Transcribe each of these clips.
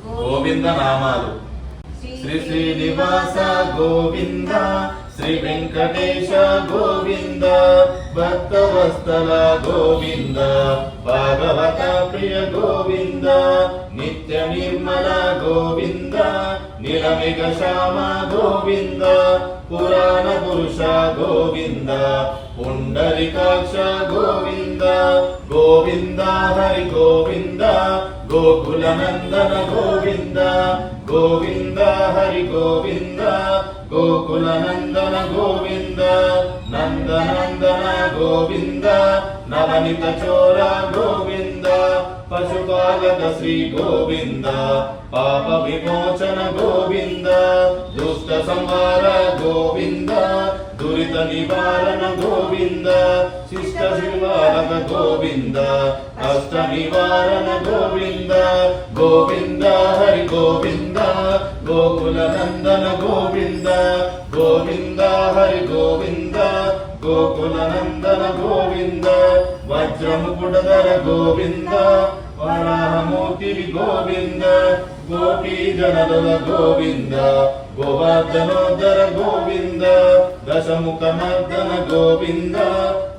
గోవింద నామాలు. శ్రీ శ్రీనివాస గోవింద, శ్రీ వెంకటేశ గోవింద, భక్తవత్సల గోవింద, భాగవత ప్రియ గోవింద, నిత్య నిర్మల గోవింద, నిరమిగ శ్యామ గోవింద, పురాణ పురుష గోవింద, పుండరీకాక్ష గోవింద, గోవింద హరి గోవింద, గోకుల నందన గోవింద, గోవింద హరి గోవింద, గోకుల నందన గోవింద, నందనందన గోవింద, నవనిత చోర గోవింద, పశుపాలక శ్రీ గోవింద, పాప విమోచన గోవింద, దుష్ట సంహార గోవింద, దురిత నివారణ గోవింద, శిష్ట శివాలక గోవింద, కష్ట నివారణ గోవింద, గోవింద హరి గోవింద, గోకుల నందన గోవింద, గోవింద హరి గోవింద, గోకుల నందన గోవింద, వజ్రముకుటధర గోవింద, వరాహమూర్తి గోవింద, గోపీ జనదుల గోవింద, గోవర్ధనోద్ధర గోవింద, దశముఖ మర్దన గోవింద,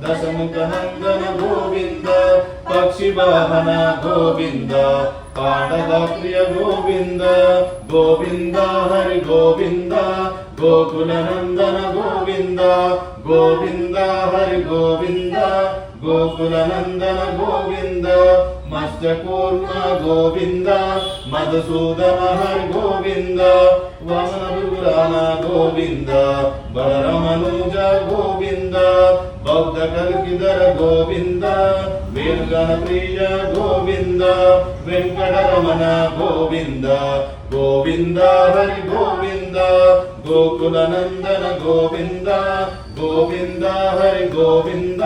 దశముఖ నందన గోవింద, పక్షి వాహన గోవింద, పాండవ ప్రియ గోవింద, గోవింద హరి గోవింద, గోకుల నందన గోవింద, గోవింద హరి గోవింద, గోకుల నందన గోవింద, మత్స్యకూర్మ గోవింద, మధుసూదన హరి గోవింద, వమనపురాణ గోవింద, బలరమనుజ గోవింద, బౌద్ధ కల్కిధర గోవింద, వీరగణ ప్రియ గోవింద, వెంకటరమణ గోవింద, గోవింద హరి గోవింద, గోకుల నందన గోవింద, గోవింద హరి గోవింద,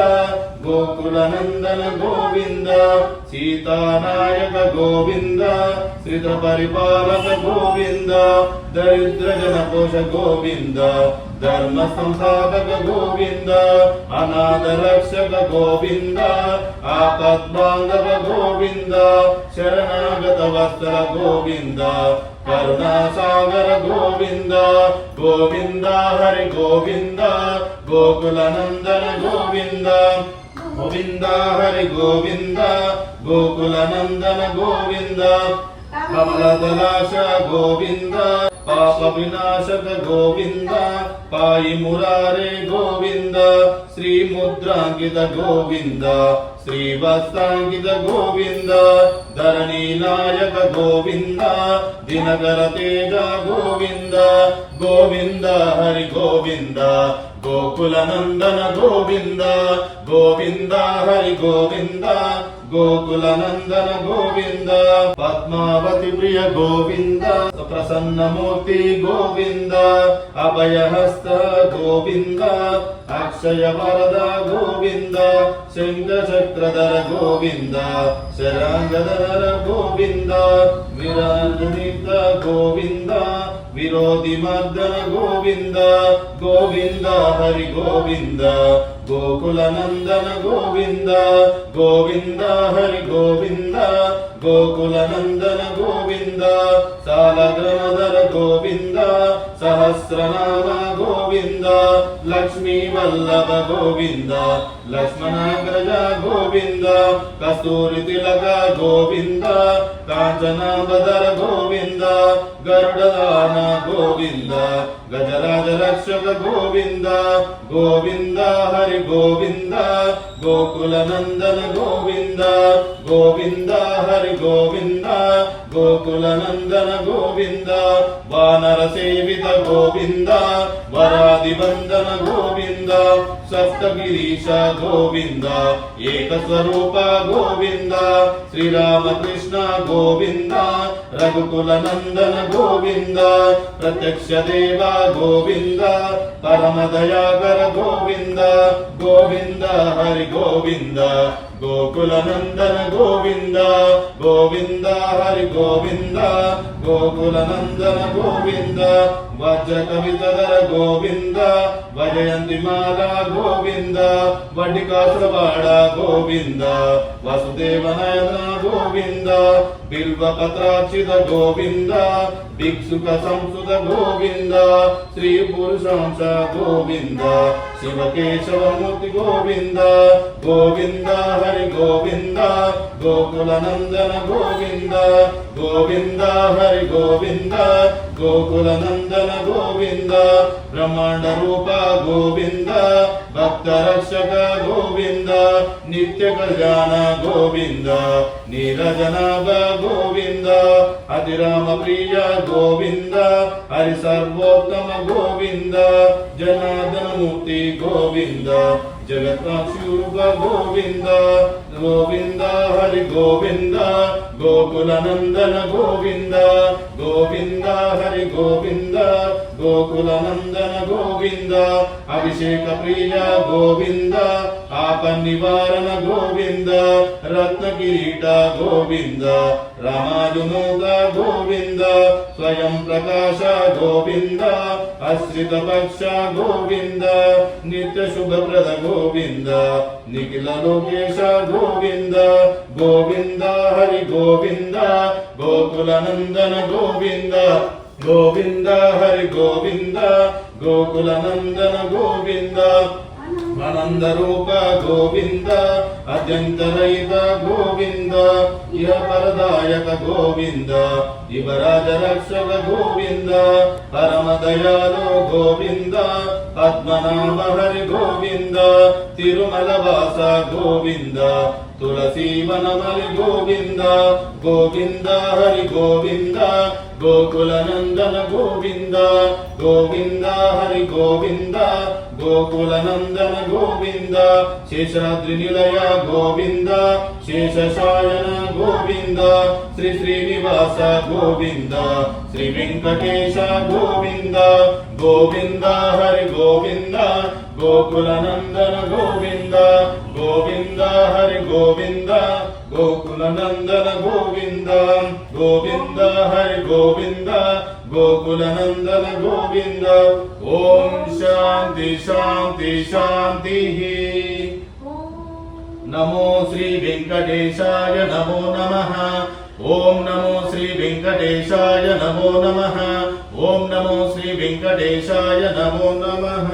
గోకుల నందన గోవింద, సీతానాయక గోవింద, శ్రిత పరిపాలక గోవింద, దరిద్ర జన కోశ గోవింద, ధర్మ సంస్థాపక గోవింద, అనాథ రక్షక గోవింద, ఆపద్బాంధవ గోవింద, శరణాగత వత్సల గోవింద, కరుణాసాగర గోవింద, గోవింద హరి గోవింద, గోకుల నందన గోవింద, గోవింద హరి గోవింద, గోకుల నందన గోవింద, కమలదలాశ గోవింద, పాప వినాశక గోవింద, పాయి మురారే గోవింద, శ్రీ ముద్రాంకిత గోవింద, శ్రీవత్సాంకిత గోవింద, ధరణీ నాయక గోవింద, దినకర తేజ గోవింద, గోవింద హరి గోవింద, గోకుల నందన గోవింద, గోవింద హరి గోవింద, గోకుల నందన గోవింద, పద్మావతి ప్రియ గోవింద, ప్రసన్నమూర్తి గోవింద, అభయహస్త గోవింద, అక్షయ వరద గోవింద, శంఖచక్రధర గోవింద, శరాంగధర గోవింద, విరాజనిత గోవింద, విరోధి మర్దన గోవింద, గోవింద హరి గోవింద, గోకుల నందన గోవింద, గోవింద హరి గోవింద, గోకుల నందన గోవింద, సాలగ్రామధర గోవింద, సహస్రనామ గోవింద, లక్ష్మీ వల్లభ గోవింద, లక్ష్మణాగ్రజ గోవింద, కస్తూరి తిలక గోవింద, కాంచనాభధర గోవింద, గరుడదాన గోవింద, గజరాజ రక్షక గోవింద, గోవింద హరి గోవింద, గోకుల నందన గోవింద, గోవింద హరి గోవింద, గోకుల నందన గోవింద, వానర సేవిత గోవింద, వరాది వందన గోవింద, సప్తగిరీశ గోవింద, ఏకస్వరూప గోవింద, శ్రీరామకృష్ణ గోవింద, రఘుకుల నందన గోవింద, ప్రత్యక్ష దేవ గోవింద, పరమ దయాకర గోవింద, గోవింద హరి గోవింద, గోకుల నందన గోవింద, గోవింద హరి గోవింద, గోకుల నందన గోవింద, వజ్ర కవితధర గోవింద, వజయంతి మాల గోవింద వడ్డికాసులవాడ గోవింద వసుదేవనయన గోవింద బిల్వపత్రాక్షిత గోవింద భిక్షుక సంసుత గోవింద శ్రీ పురుషాంశ గోవింద శివకేశవమూర్తి గోవింద గోవింద హరి గోవింద గోకుల నందన గోవింద గోవింద హరి గోవింద గోకుల నందన గోవింద బ్రహ్మాండ రూప గోవింద భక్త రక్షక గోవింద నిత్య కళ్యాణ గోవింద నీరజనాభ గోవింద అతిరామ ప్రియ గోవింద హరి సర్వోత్తమ గోవింద జనార్దన మూర్తి గోవింద జగత్స్వరూప గోవింద గోవింద హరి గోవింద గోకుల నందన గోవింద గోవింద హరి గోవింద గోకుల నందన గోవింద అభిషేక ప్రియ గోవింద ఆప నివారణ గోవింద రత్న కిరీట గోవింద రామానుజ గోవింద స్వయం ప్రకాశ గోవింద అశ్రిత పక్ష గోవింద నిత్య శుభప్రద గోవింద నిఖిల లోకేశ గోవింద గోవింద హరి గోవింద గోకుల నందన గోవింద గోవింద హరి గోవింద గోకుల నందన గోవింద ఆనంద రూప గోవింద అత్యంతరహిత గోవింద ఇహ పరదాయక గోవింద యువరాజ రక్షక గోవింద పరమ దయాలు గోవింద పద్మనాభ హరి గోవింద తిరుమల వాస గోవింద తులసీ వనమలి గోవింద గోవింద హరి గోవింద గోకుల నందన గోవింద గోవింద హరి గోవింద గోకుల నందన గోవింద శేషాద్రి నిలయ గోవింద శేషశాయన గోవింద శ్రీ శ్రీనివాస గోవింద శ్రీ వెంకటేశ గోవింద గోవింద హరి గోవింద గోకుల నందన గోవింద గోవింద హరి గోవింద గోకుల నందన గోవింద గోవింద హరి గోవింద గోకుల నందన గోవింద ఓం శాంతి శాంతి శాంతి నమో శ్రీ వెంకటేశాయ నమో నమః ఓం నమో శ్రీ వెంకటేశాయ నమో నమః ఓం నమో శ్రీ వెంకటేశాయ నమో నమః